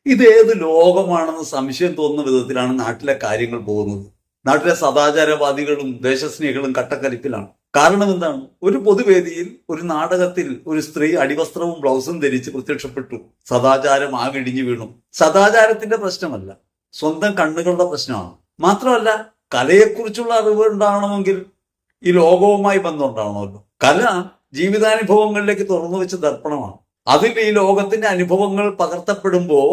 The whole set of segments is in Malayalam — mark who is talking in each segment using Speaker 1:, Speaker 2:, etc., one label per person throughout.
Speaker 1: ഇതേത് ലോകമാണെന്ന് സംശയം തോന്നുന്ന വിധത്തിലാണ് നാട്ടിലെ കാര്യങ്ങൾ പോകുന്നത്. നാട്ടിലെ സദാചാരവാദികളും ദേശസ്നേഹികളും കട്ടക്കലിപ്പിലാണ്. കാരണം എന്താണ്? ഒരു പൊതുവേദിയിൽ ഒരു നാടകത്തിൽ ഒരു സ്ത്രീ അടിവസ്ത്രവും ബ്ലൗസും ധരിച്ച് പ്രത്യക്ഷപ്പെട്ടു. സദാചാരം ആകിടിഞ്ഞു വീണു. സദാചാരത്തിന്റെ പ്രശ്നമല്ല, സ്വന്തം കണ്ണുകളുടെ പ്രശ്നമാണ്. മാത്രമല്ല, കലയെക്കുറിച്ചുള്ള അറിവ് ഉണ്ടാകണമെങ്കിൽ ഈ ലോകവുമായി ബന്ധം ഉണ്ടാവണമല്ലോ. കല ജീവിതാനുഭവങ്ങളിലേക്ക് തുറന്നു വെച്ച ദർപ്പണമാണ്. അതിൽ ഈ ലോകത്തിന്റെ അനുഭവങ്ങൾ പകർത്തപ്പെടുമ്പോൾ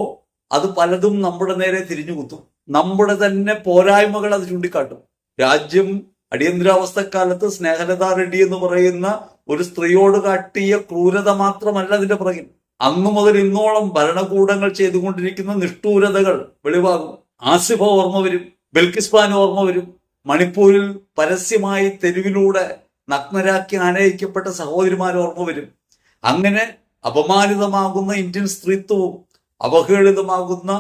Speaker 1: അത് പലതും നമ്മുടെ നേരെ തിരിഞ്ഞു കുത്തും. നമ്മുടെ തന്നെ പോരായ്മകൾ അത് ചൂണ്ടിക്കാട്ടും. രാജ്യം അടിയന്തരാവസ്ഥക്കാലത്ത് സ്നേഹലത റെഡ്ഡി എന്ന് പറയുന്ന ഒരു സ്ത്രീയോട് കാട്ടിയ ക്രൂരത മാത്രമല്ല അതിന്റെ പുറകിൽ. അന്നു മുതൽ ഇന്നോളം ഭരണകൂടങ്ങൾ ചെയ്തുകൊണ്ടിരിക്കുന്ന നിഷ്ഠൂരതകൾ വെളിവാകും. ആസിഫ ഓർമ്മ വരും, ബിൽക്കിസ് ബാനു ഓർമ്മ വരും. മണിപ്പൂരിൽ പരസ്യമായി തെരുവിലൂടെ നഗ്നരാക്കി ആനയിക്കപ്പെട്ട സഹോദരിമാർ ഓർമ്മ വരും. അങ്ങനെ അപമാനിതമാകുന്ന ഇന്ത്യൻ സ്ത്രീത്വവും അവഹേളിതമാകുന്ന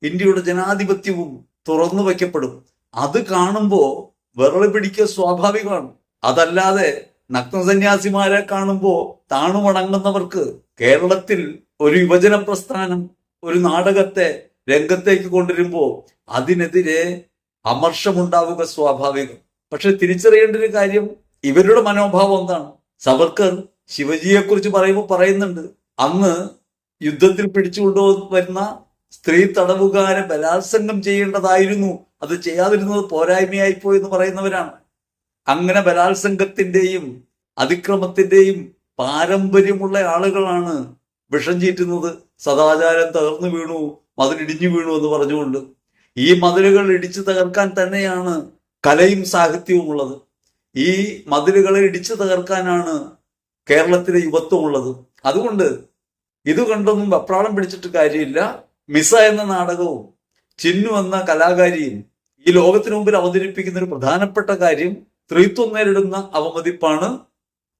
Speaker 1: ഇന്ത്യയുടെ ജനാധിപത്യവും തുറന്നു വയ്ക്കപ്പെടും. അത് കാണുമ്പോൾ വിറളി പിടിക്കുക സ്വാഭാവികമാണ്. അതല്ലാതെ നഗ്നസന്യാസിമാരെ കാണുമ്പോൾ താണുമടങ്ങുന്നവർക്ക് കേരളത്തിൽ ഒരു യുവജന പ്രസ്ഥാനം ഒരു നാടകത്തെ രംഗത്തേക്ക് കൊണ്ടുവരുമ്പോൾ അതിനെതിരെ അമർഷമുണ്ടാവുക സ്വാഭാവികം. പക്ഷെ തിരിച്ചറിയേണ്ട ഒരു കാര്യം, ഇവരുടെ മനോഭാവം എന്താണ്? സവർക്കർ ശിവജിയെക്കുറിച്ച് പറയുമ്പോൾ പറയുന്നുണ്ട്, അന്ന് യുദ്ധത്തിൽ പിടിച്ചുകൊണ്ടുവരുന്ന സ്ത്രീ തടവുകാരെ ബലാത്സംഗം ചെയ്യേണ്ടതായിരുന്നു, അത് ചെയ്യാതിരുന്നത് പോരായ്മയായിപ്പോയി എന്ന് പറയുന്നവരാണ്. അങ്ങനെ ബലാത്സംഗത്തിന്റെയും അതിക്രമത്തിന്റെയും പാരമ്പര്യമുള്ള ആളുകളാണ് വിഷം ചീറ്റുന്നത്. സദാചാരം തകർന്നു വീണു, മതിലിടിഞ്ഞു വീണു എന്ന് പറഞ്ഞുകൊണ്ട്. ഈ മതിലുകൾ ഇടിച്ചു തകർക്കാൻ തന്നെയാണ് കലയും സാഹിത്യവും ഉള്ളത്. ഈ മതിലുകളെ ഇടിച്ചു തകർക്കാനാണ് കേരളത്തിലെ യുവത്വം ഉള്ളത്. അതുകൊണ്ട് ഇത് കണ്ടൊന്നും വെപ്രാളം പിടിച്ചിട്ട് കാര്യമില്ല. മിസ എന്ന നാടകവും ചിന്നു എന്ന കലാകാരിയും ഈ ലോകത്തിനു മുമ്പിൽ അവതരിപ്പിക്കുന്ന ഒരു പ്രധാനപ്പെട്ട കാര്യം സ്ത്രീത്വം നേരിടുന്ന അവമതിപ്പാണ്,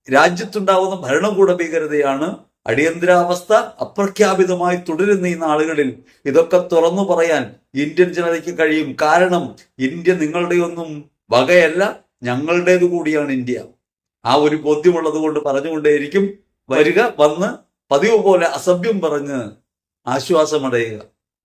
Speaker 1: രാജ്യത്തുണ്ടാവുന്ന ഭരണകൂട ഭീകരതയാണ്. അടിയന്തരാവസ്ഥ അപ്രഖ്യാപിതമായി തുടരുന്ന ഈ നാളുകളിൽ ഇതൊക്കെ തുറന്നു പറയാൻ ഇന്ത്യൻ ജനതയ്ക്ക് കഴിയും. കാരണം ഇന്ത്യ നിങ്ങളുടെയൊന്നും വകയല്ല, ഞങ്ങളുടേത് കൂടിയാണ് ഇന്ത്യ. ആ ഒരു ബോധ്യമുള്ളത് കൊണ്ട് പറഞ്ഞുകൊണ്ടേയിരിക്കും. വരിക, വന്ന് പതിവ് പോലെ അസഭ്യം പറഞ്ഞ് ആശ്വാസമടയുക.